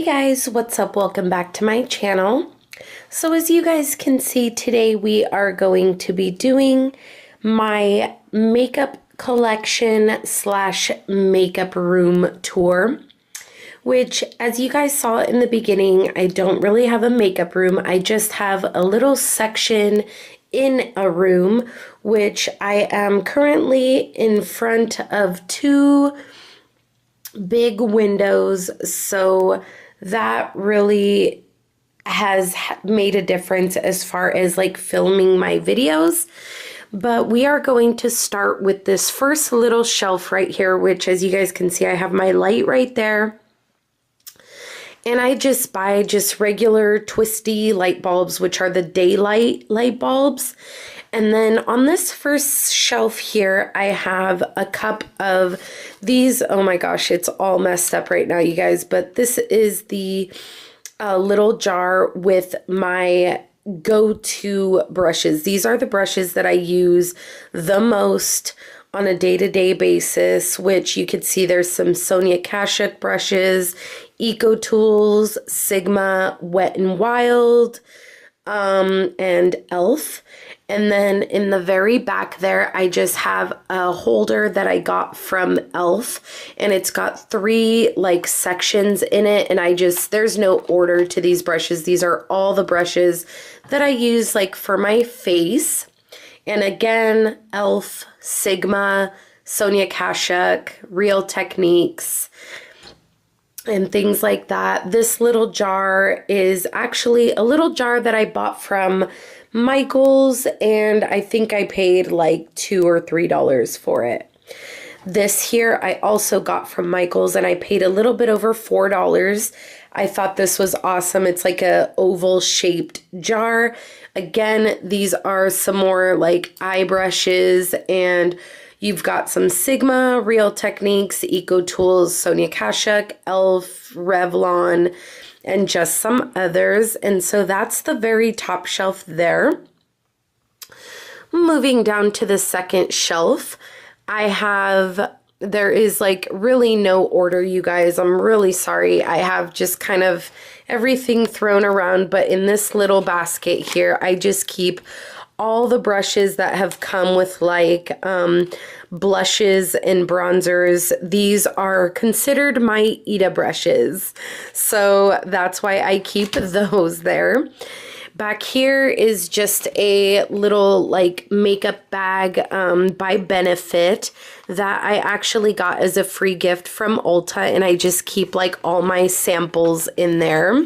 Hey guys, what's up? Welcome back to my channel. So as you guys can see, today we are going to be doing my makeup collection slash makeup room tour, which as you guys saw in the beginning, I don't really have a makeup room. I just have a little section in a room, which I am currently in front of two big windows, so that really has made a difference as far as like filming my videos. But we are going to start with this first little shelf right here, which as you guys can see, I have my light right there. And I just buy just regular twisty light bulbs, which are the daylight light bulbs. And then on this first shelf here, I have a cup of these. Oh my gosh, it's all messed up right now, you guys. But this is the little jar with my go-to brushes. These are the brushes that I use the most on a day-to-day basis, which you can see there's some Sonia Kashuk brushes, Eco Tools, Sigma, Wet n Wild, and e.l.f. And then in the very back there, I just have a holder that I got from e.l.f. and it's got three like sections in it. And there's no order to these brushes. These are all the brushes that I use like for my face. And again, e.l.f., Sigma, Sonia Kashuk, Real Techniques, and things like that. This little jar is actually a little jar that I bought from Michael's, and I think I paid like $2 or $3 for it. This here I also got from Michael's, and I paid a little bit over $4. I thought this was awesome. It's like a oval shaped jar. Again, these are some more like eye brushes, and you've got some Sigma, Real Techniques, Eco Tools, Sonia Kashuk, e.l.f., Revlon, and just some others. And so that's the very top shelf there. Moving down to the second shelf, there is like really no order, you guys. I'm really sorry. I have just kind of everything thrown around, but in this little basket here, I just keep all the brushes that have come with like blushes and bronzers. These are considered my Ita brushes, so that's why I keep those there. Back here is just a little like makeup bag by Benefit that I actually got as a free gift from Ulta, and I just keep like all my samples in there.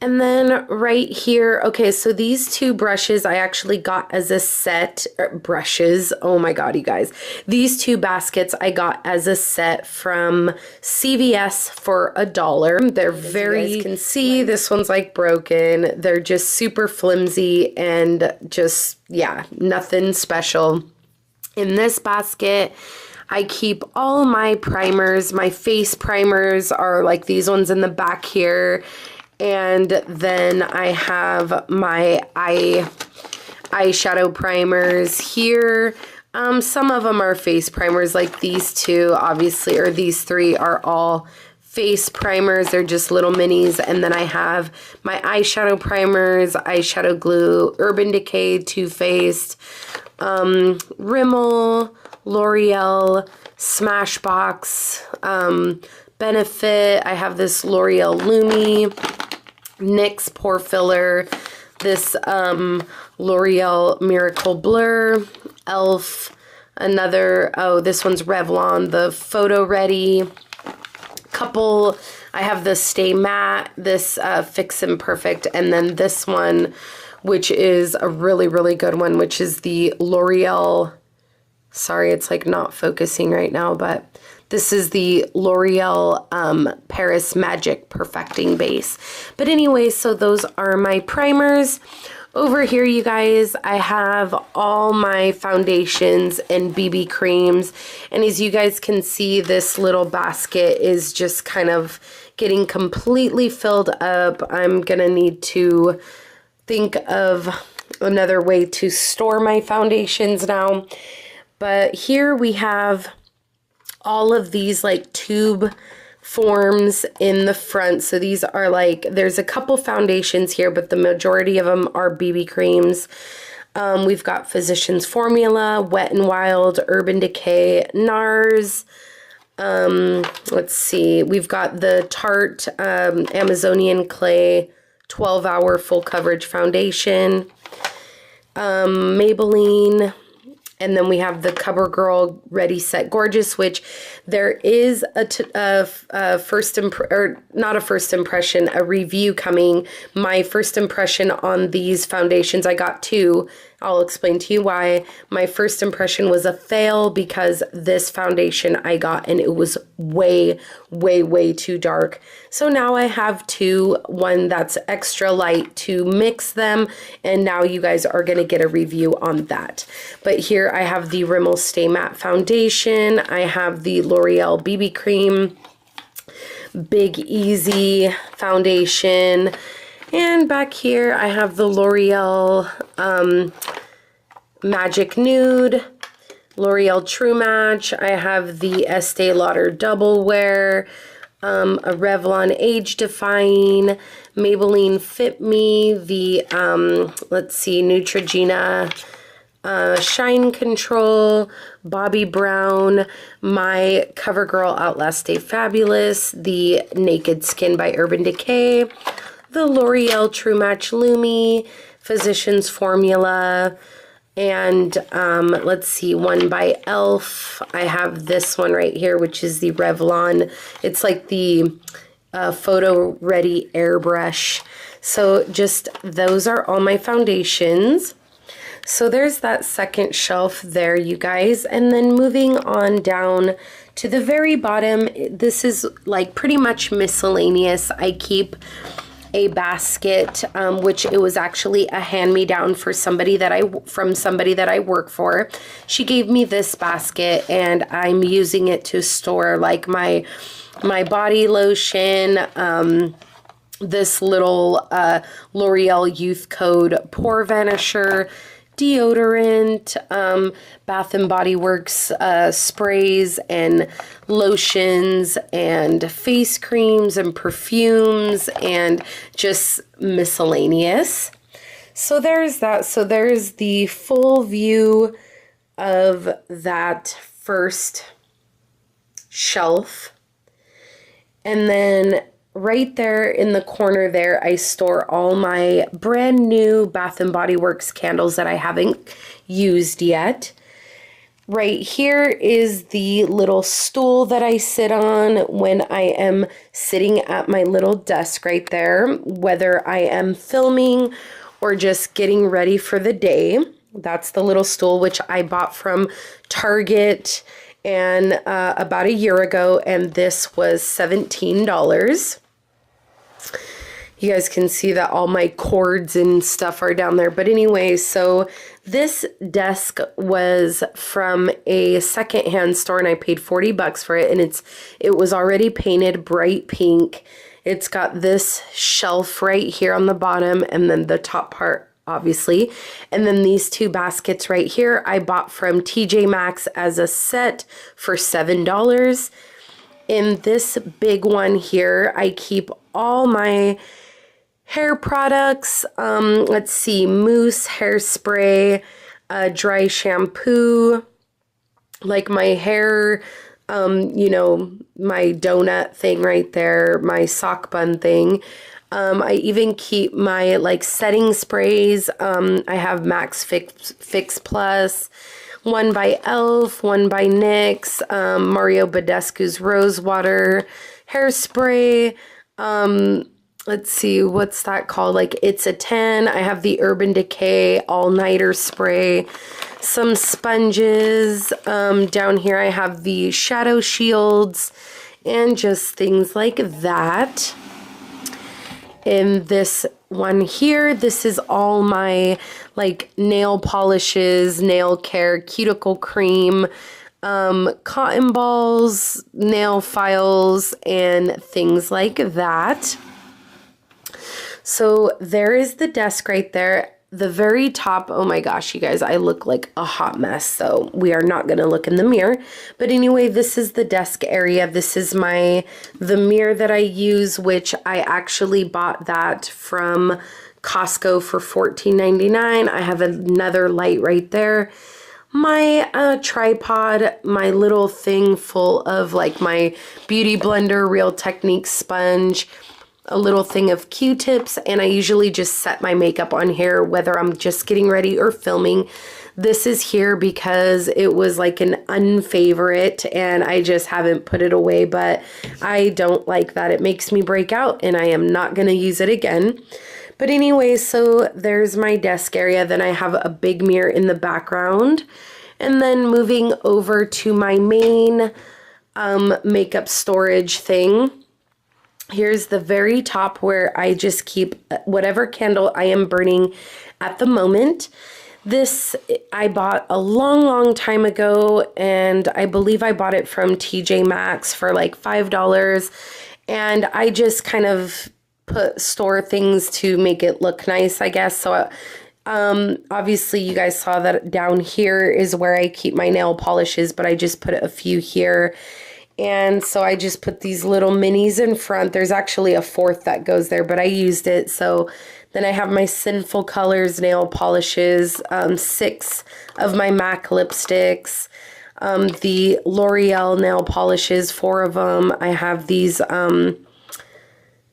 And then right here, okay, so these two brushes I actually got as a set, brushes, oh my god, you guys. These two baskets I got as a set from CVS for $1. They're very, you guys can see, this one's like broken. They're just super flimsy and just, yeah, nothing special. In this basket, I keep all my primers. My face primers are like these ones in the back here. And then I have my eyeshadow primers here. Some of them are face primers, like these two, obviously, or these three are all face primers. They're just little minis. And then I have my eyeshadow primers, eyeshadow glue, Urban Decay, Too Faced, Rimmel, L'Oreal, Smashbox, Benefit. I have this L'Oreal Lumi, NYX Pore Filler, this L'Oreal Miracle Blur, e.l.f., another, oh, this one's Revlon, the Photo Ready, couple, I have the Stay Matte, this Fix and Perfect, and then this one, which is a really, really good one, which is the L'Oreal, sorry, it's like not focusing right now, but this is the L'Oreal Paris Magic Perfecting Base. But anyway, so those are my primers. Over here, you guys, I have all my foundations and BB creams. And as you guys can see, this little basket is just kind of getting completely filled up. I'm gonna need to think of another way to store my foundations now. But here we have all of these like tube forms in the front. So these are like, there's a couple foundations here, but the majority of them are BB creams. We've got Physicians Formula, Wet n Wild, Urban Decay, NARS. Let's see. We've got the Tarte Amazonian Clay 12-hour full coverage foundation. Maybelline. And then we have the CoverGirl Ready Set Gorgeous, which there is a review coming. My first impression on these foundations, I got two. I'll explain to you why. My first impression was a fail because this foundation I got and it was way, way, way too dark. So now I have two, one that's extra light to mix them, and now you guys are going to get a review on that. But here I have the Rimmel Stay Matte Foundation. I have the L'Oreal BB Cream Big Easy Foundation. And back here I have the L'Oreal Magic Nude, L'Oreal True Match. I have the Estee Lauder Double Wear, a Revlon Age Defying, Maybelline Fit Me, the, let's see, Neutrogena Shine Control, Bobbi Brown, my CoverGirl Outlast Stay Fabulous, the Naked Skin by Urban Decay, the L'Oreal True Match Lumi, Physicians Formula, and let's see, one by e.l.f. I have this one right here, which is the Revlon. It's like the Photo Ready Airbrush. So just those are all my foundations. So there's that second shelf there, you guys. And then moving on down to the very bottom, this is like pretty much miscellaneous. I keep a basket, which it was actually a hand-me-down for somebody that I work for. She gave me this basket, and I'm using it to store like my body lotion, this little L'Oreal Youth Code Pore Vanisher, deodorant, Bath and Body Works sprays and lotions and face creams and perfumes and just miscellaneous. So there's that. So there's the full view of that first shelf. And then right there in the corner there, I store all my brand new Bath and Body Works candles that I haven't used yet. Right here is the little stool that I sit on when I am sitting at my little desk right there, whether I am filming or just getting ready for the day. That's the little stool, which I bought from Target and about a year ago, and this was $17. You guys can see that all my cords and stuff are down there. But anyway, so this desk was from a secondhand store, and I paid $40 for it, and it was already painted bright pink. It's got this shelf right here on the bottom, and then the top part, obviously. And then these two baskets right here, I bought from TJ Maxx as a set for $7. In this big one here, I keep all my hair products. Let's see, mousse, hairspray, dry shampoo, like my hair, you know, my donut thing right there, my sock bun thing. I even keep my like setting sprays. I have Max Fix Plus, one by e.l.f., one by NYX, Mario Badescu's Rose Water, hairspray. Let's see, what's that called? Like It's a 10. I have the Urban Decay All-Nighter Spray, some sponges. Down here I have the Shadow Shields and just things like that. In this one here, this is all my like nail polishes, nail care, cuticle cream, cotton balls, nail files, and things like that. So there is the desk right there. the very top, oh my gosh, you guys, I look like a hot mess, so we are not gonna look in the mirror. But anyway, this is the desk area. This is the mirror that I use, which I actually bought that from Costco for $14.99. I have another light right there. My tripod, my little thing full of like my Beauty Blender Real Technique sponge, a little thing of Q-tips, and I usually just set my makeup on here whether I'm just getting ready or filming. This is here because it was like an unfavorite and I just haven't put it away, but I don't like that. It makes me break out and I am not going to use it again. But anyway, so there's my desk area. Then I have a big mirror in the background. And then moving over to my main makeup storage thing. Here's the very top where I just keep whatever candle I am burning at the moment. This I bought a long time ago, and I believe I bought it from TJ Maxx for like $5. And I just kind of store things to make it look nice, I guess. So obviously you guys saw that down here is where I keep my nail polishes, but I just put a few here. And so I just put these little minis in front. There's actually a fourth that goes there, but I used it. So then I have my Sinful Colors nail polishes, 6 of my MAC lipsticks, the L'Oreal nail polishes, 4 of them. I have these,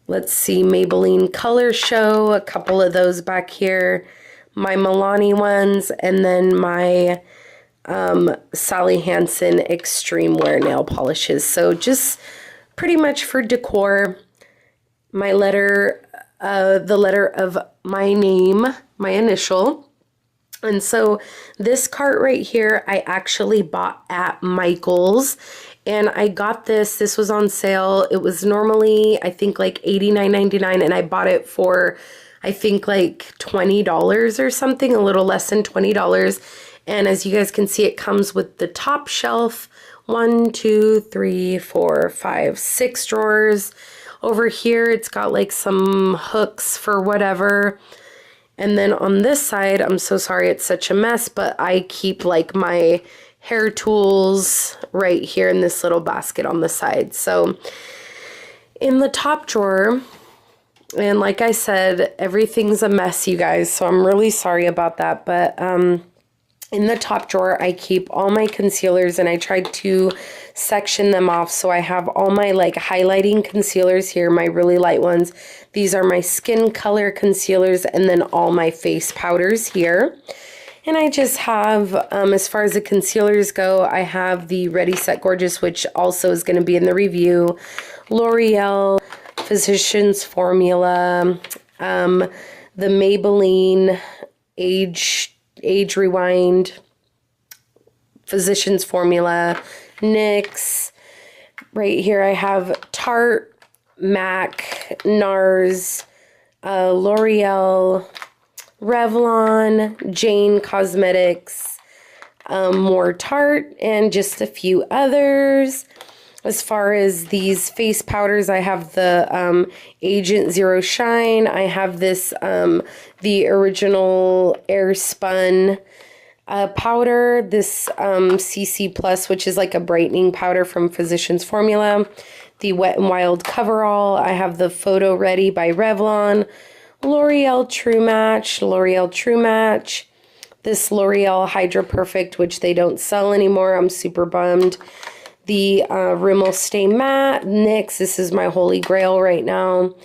let's see, Maybelline Color Show, a couple of those back here, my Milani ones, and then my Sally Hansen Extreme Wear nail polishes. So just pretty much for decor. My letter, the letter of my name, my initial. And so this cart right here, I actually bought at Michael's. And I got this was on sale. It was normally, I think like $89.99, and I bought it for, I think like $20 or something, a little less than $20. And as you guys can see, it comes with the top shelf, 1, 2, 3, 4, 5, 6 drawers. Over here, it's got like some hooks for whatever. And then on this side, I'm so sorry it's such a mess, but I keep like my hair tools right here in this little basket on the side. So in the top drawer, and like I said, everything's a mess, you guys, so I'm really sorry about that, but in the top drawer, I keep all my concealers, and I tried to section them off. So I have all my like highlighting concealers here, my really light ones. These are my skin color concealers, and then all my face powders here. And I just have, as far as the concealers go, I have the Ready Set Gorgeous, which also is going to be in the review. L'Oreal, Physicians Formula, the Maybelline Age Rewind, Physicians Formula, NYX. Right here I have Tarte, MAC, NARS, L'Oreal, Revlon, Jane Cosmetics, more Tarte, and just a few others. As far as these face powders, I have the Agent Zero Shine. I have this, the original Air Spun powder. This CC Plus, which is like a brightening powder from Physicians Formula. The Wet n Wild Coverall. I have the Photo Ready by Revlon. L'Oreal True Match. This L'Oreal Hydra Perfect, which they don't sell anymore. I'm super bummed. The Rimmel Stay Matte, NYX, this is my holy grail right now.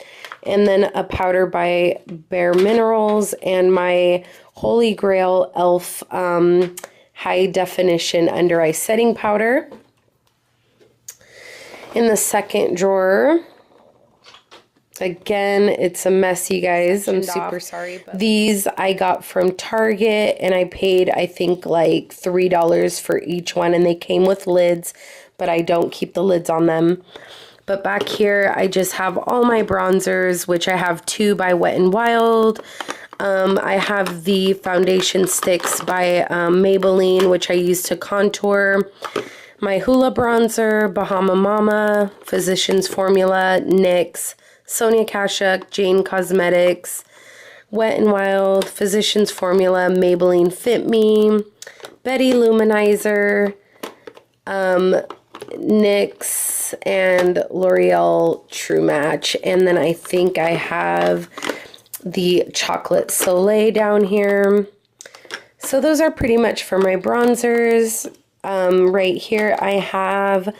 And then a powder by Bare Minerals, and my holy grail e.l.f. High Definition Under Eye Setting Powder. In the second drawer, again, it's a mess, you guys. I'm super sorry. But these I got from Target, and I paid, I think, like $3 for each one, and they came with lids, but I don't keep the lids on them. But back here, I just have all my bronzers, which I have 2 by Wet n Wild. I have the foundation sticks by Maybelline, which I use to contour. My Hoola bronzer, Bahama Mama, Physicians Formula, NYX, Sonia Kashuk, Jane Cosmetics, Wet n Wild, Physicians Formula, Maybelline Fit Me, Betty Luminizer, NYX, and L'Oreal True Match. And then I think I have the Chocolate Soleil down here. So those are pretty much for my bronzers. Right here I have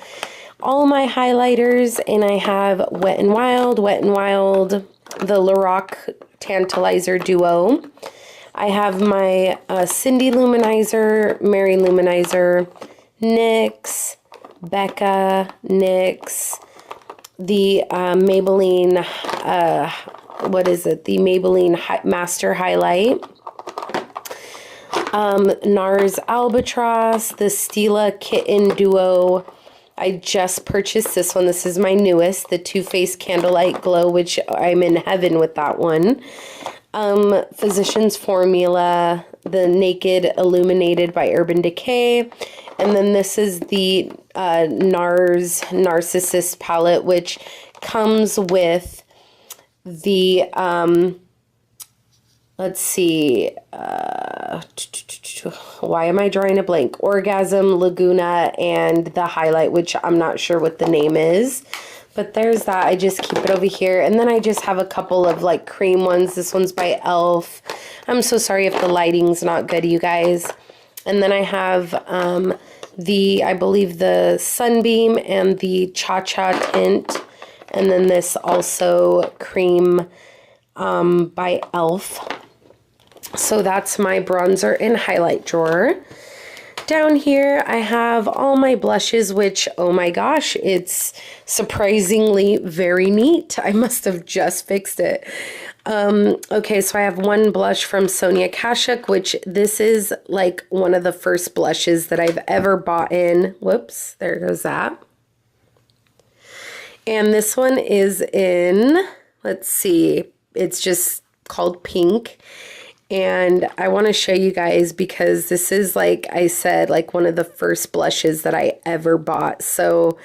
all my highlighters, and I have Wet n Wild, the Lorac Tantalizer Duo. I have my Cindy Luminizer, Mary Luminizer, NYX, Becca, NYX, the Maybelline, the Maybelline Master Highlight, NARS Albatross, the Stila Kitten Duo. I just purchased this one. This is my newest, the Too Faced Candlelight Glow, which I'm in heaven with that one. Physicians Formula, the Naked Illuminated by Urban Decay. And then this is the NARS Narcissist palette, which comes with the, let's see, why am I drawing a blank? Orgasm, Laguna, and the highlight, which I'm not sure what the name is. But there's that. I just keep it over here. And then I just have a couple of like cream ones. This one's by e.l.f. I'm so sorry if the lighting's not good, you guys. And then I have I believe the Sunbeam and the Cha Cha tint. And then this also cream by e.l.f. So that's my bronzer and highlight drawer. Down here, I have all my blushes, which, oh my gosh, it's surprisingly very neat. I must have just fixed it. Okay, so I have one blush from Sonia Kashuk, which this is like one of the first blushes that I've ever bought in. Whoops, there goes that. And this one is in, let's see, it's just called Pink. And I want to show you guys because this is, like I said, like one of the first blushes that I ever bought. So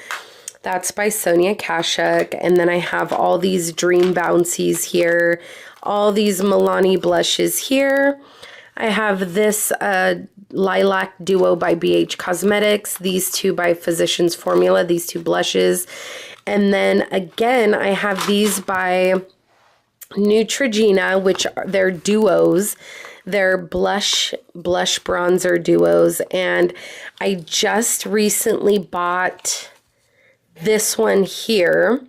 that's by Sonia Kashuk. And then I have all these Dream Bouncies here, all these Milani blushes here. I have this Lilac Duo by BH Cosmetics, these two by Physicians Formula, these two blushes. And then again, I have these by Neutrogena, which are their duos. They're blush bronzer duos. And I just recently bought this one here.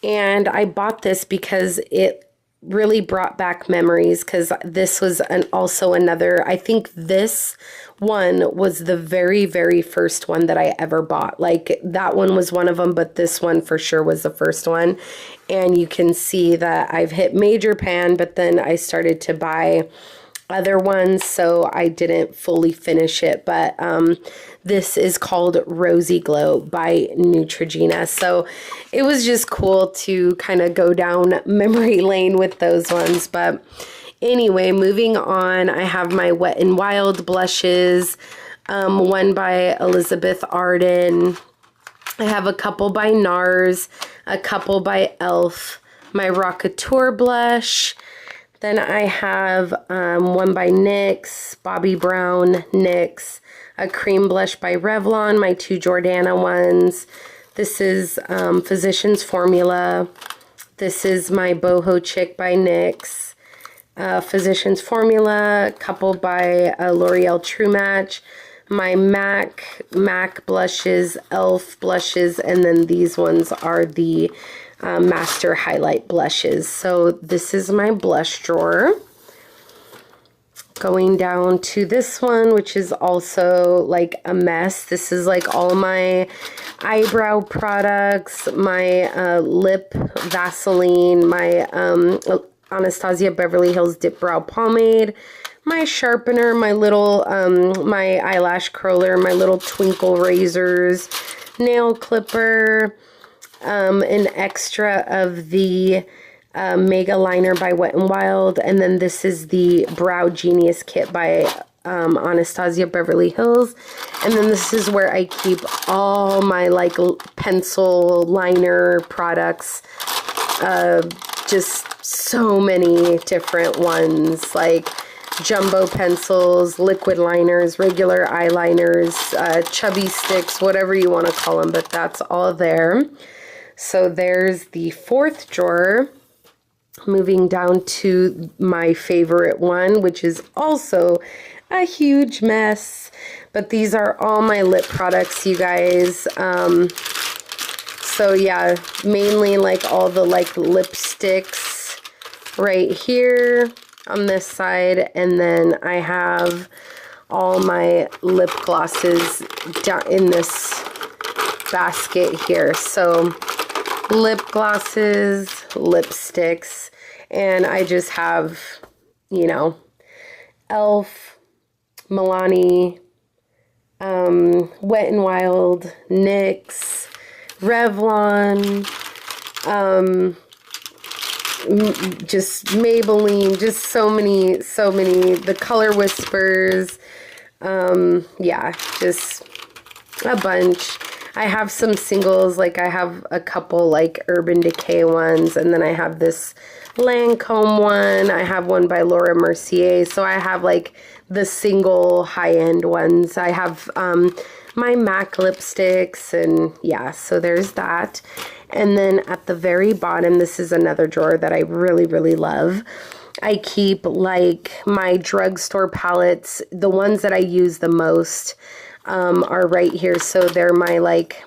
And I bought this because it really brought back memories, because this was also another, I think this one was the very, very first one that I ever bought. Like that one was one of them, but this one for sure was the first one. And you can see that I've hit major pan, but then I started to buy other ones, so I didn't fully finish it. But this is called Rosy Glow by Neutrogena. So it was just cool to kind of go down memory lane with those ones. But anyway, moving on, I have my Wet n Wild blushes, one by Elizabeth Arden. I have a couple by NARS, a couple by e.l.f., my Rockateur blush. Then I have one by NYX, Bobbi Brown, NYX, a cream blush by Revlon, my two Jordana ones. This is Physicians Formula. This is my Boho Chick by NYX. Physicians Formula, a couple by L'Oreal True Match. My MAC blushes, e.l.f. blushes, and then these ones are the Master Highlight blushes. So this is my blush drawer. Going down to this one, which is also like a mess. This is like all my eyebrow products, my lip Vaseline, my Anastasia Beverly Hills Dip Brow Pomade, my sharpener, my little, my eyelash curler, my little twinkle razors, nail clipper, an extra of the Mega Liner by Wet n Wild, and then this is the Brow Genius Kit by Anastasia Beverly Hills, and then this is where I keep all my like pencil liner products, just so many different ones, like jumbo pencils, liquid liners, regular eyeliners, chubby sticks, whatever you want to call them, but that's all there. So there's the fourth drawer. Moving down to my favorite one, which is also a huge mess, but these are all my lip products, you guys. So yeah, mainly like all the like lipsticks right here on this side, and then I have all my lip glosses down in this basket here. So lip glosses, lipsticks, and I just have, you know, e.l.f., Milani, Wet n Wild, NYX, Revlon, just Maybelline, just so many, the Color Whispers, yeah, just a bunch. I have some singles, like I have a couple like Urban Decay ones, and then I have this Lancome one. I have one by Laura Mercier. So I have like the single high-end ones. I have my MAC lipsticks, and yeah, so there's that. And then at the very bottom, this is another drawer that I really, really love. I keep like my drugstore palettes. The ones that I use the most are right here. So they're my like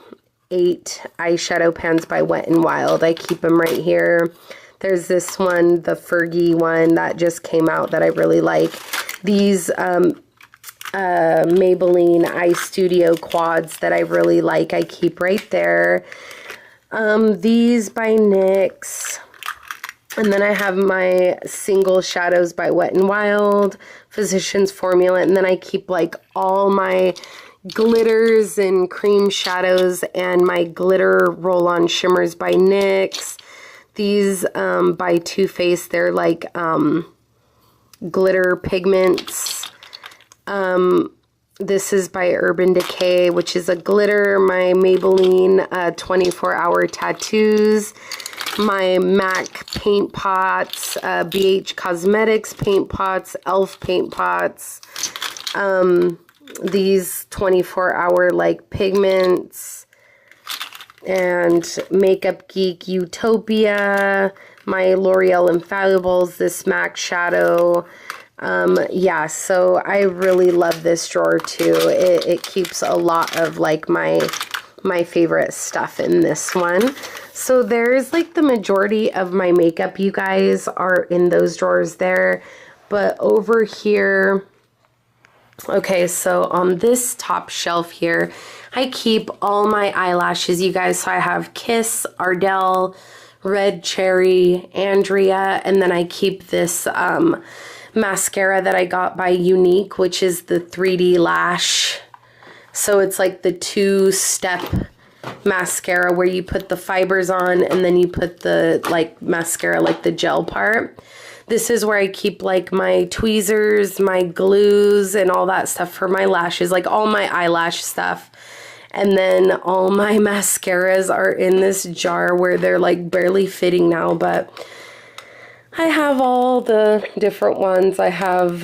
8 eyeshadow pans by Wet n Wild. I keep them right here. There's this one, the Fergie one that just came out that I really like. These Maybelline Eye Studio quads that I really like, I keep right there. These by NYX. And then I have my single shadows by Wet n Wild, Physicians Formula, and then I keep like all my glitters and cream shadows and my glitter roll-on shimmers by NYX. These by Too Faced, they're like glitter pigments. This is by Urban Decay, which is a glitter. My Maybelline 24-hour tattoos. My MAC paint pots, BH Cosmetics paint pots, e.l.f. paint pots. These 24-hour like pigments, and Makeup Geek Utopia, my L'Oreal Infallibles, this MAC shadow. Yeah, so I really love this drawer too. It keeps a lot of like my favorite stuff in this one. So there's like the majority of my makeup, you guys, are in those drawers there. But over here, okay, so on this top shelf here, I keep all my eyelashes, you guys. So I have Kiss, Ardell, Red Cherry, Andrea, and then I keep this mascara that I got by Younique, which is the 3D Lash. So it's like the 2-step mascara where you put the fibers on and then you put the like mascara, like the gel part. This is where I keep like my tweezers, my glues, and all that stuff for my lashes, like all my eyelash stuff. And then all my mascaras are in this jar where they're like barely fitting now, but I have all the different ones. I have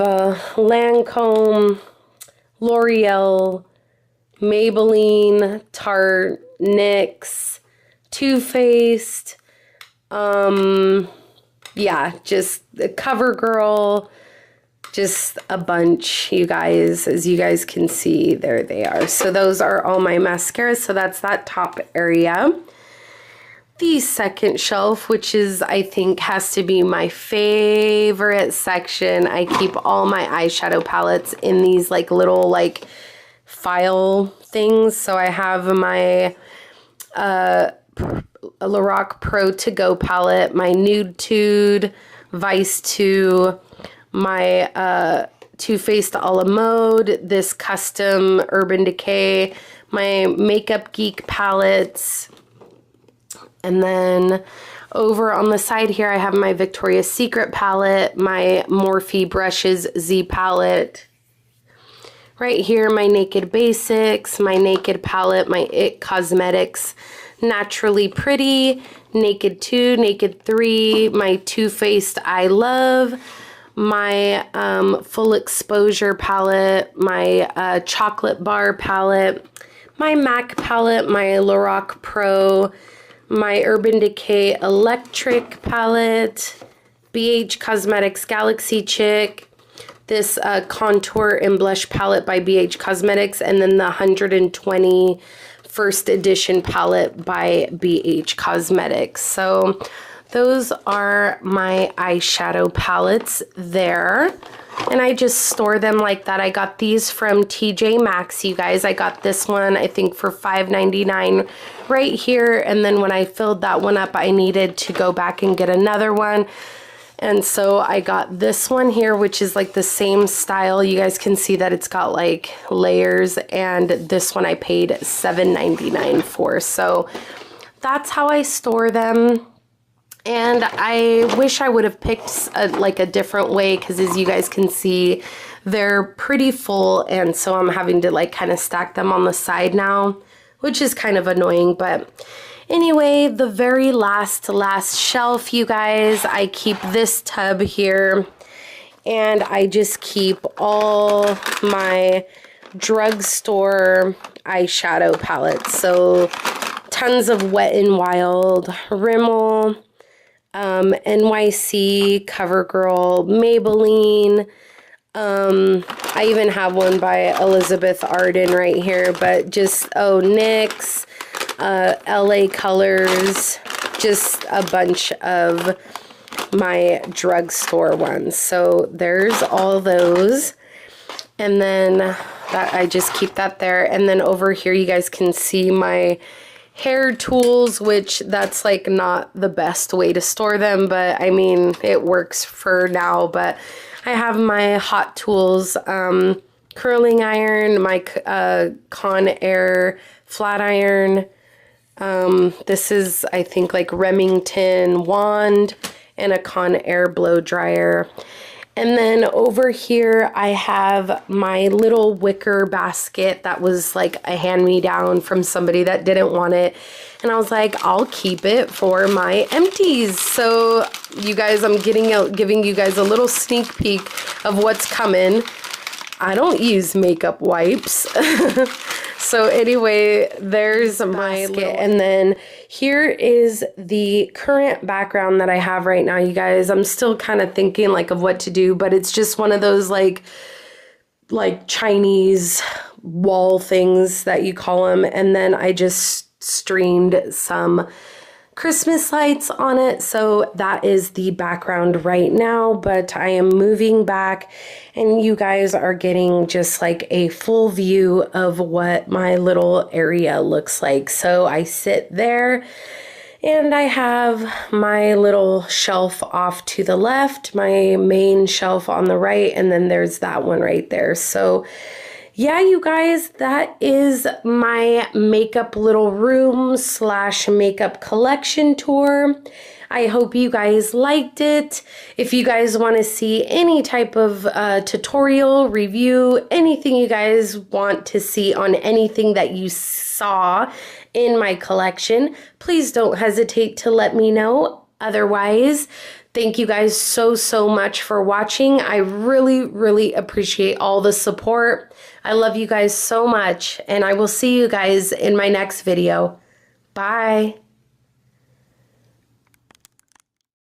Lancome, L'Oreal, Maybelline, Tarte, NYX, Too Faced, yeah, just the CoverGirl, just a bunch, you guys. As you guys can see, there they are. So those are all my mascaras. So that's that top area. The second shelf, which is, I think, has to be my favorite section. I keep all my eyeshadow palettes in these like little like file things. So I have my Lorac Pro To Go palette, my Nude Tude, Vice 2, my Too Faced a la Mode, this custom Urban Decay, my Makeup Geek palettes, and then over on the side here I have my Victoria's Secret palette, my Morphe Brushes Z palette. Right here, my Naked Basics, my Naked palette, my IT Cosmetics Naturally Pretty, Naked 2, Naked 3, my Too Faced I Love, my Full Exposure palette, my Chocolate Bar palette, my MAC palette, my Lorac Pro, my Urban Decay Electric palette, BH Cosmetics Galaxy Chick, this contour and blush palette by BH Cosmetics, and then the 120 first edition palette by BH Cosmetics. So those are my eyeshadow palettes there. And I just store them like that. I got these from TJ Maxx, you guys. I got this one, I think, for $5.99 right here. And then when I filled that one up, I needed to go back and get another one. And so I got this one here, which is like the same style. You guys can see that it's got like layers. And this one I paid $7.99 for. So that's how I store them. And I wish I would have picked like a different way, because as you guys can see, they're pretty full, and so I'm having to like kind of stack them on the side now, which is kind of annoying. But anyway, the very last shelf, you guys, I keep this tub here, and I just keep all my drugstore eyeshadow palettes. So tons of Wet n Wild, Rimmel, NYC, CoverGirl, Maybelline. I even have one by Elizabeth Arden right here, but just, NYX, LA Colors, just a bunch of my drugstore ones. So there's all those. And then that I just keep that there. And then over here you guys can see my hair tools, which that's like not the best way to store them, but I mean, it works for now. But I have my Hot Tools curling iron, my Conair flat iron. This is, I think, like Remington wand, and a Conair blow dryer. And then over here, I have my little wicker basket that was like a hand-me-down from somebody that didn't want it. And I was like, I'll keep it for my empties. So you guys, I'm giving you guys a little sneak peek of what's coming. I don't use makeup wipes. So anyway, there's my basket. And then here is the current background that I have right now, you guys. I'm still kind of thinking like of what to do, but it's just one of those like Chinese wall things that you call them. And then I just streamed some Christmas lights on it. So that is the background right now, but I am moving back and you guys are getting just like a full view of what my little area looks like. So I sit there and I have my little shelf off to the left, my main shelf on the right, and then there's that one right there. So yeah, you guys, that is my makeup little room / makeup collection tour. I hope you guys liked it. If you guys want to see any type of tutorial, review, anything you guys want to see on anything that you saw in my collection, please don't hesitate to let me know. Otherwise, thank you guys so much for watching. I really appreciate all the support. I love you guys so much, and I will see you guys in my next video. Bye.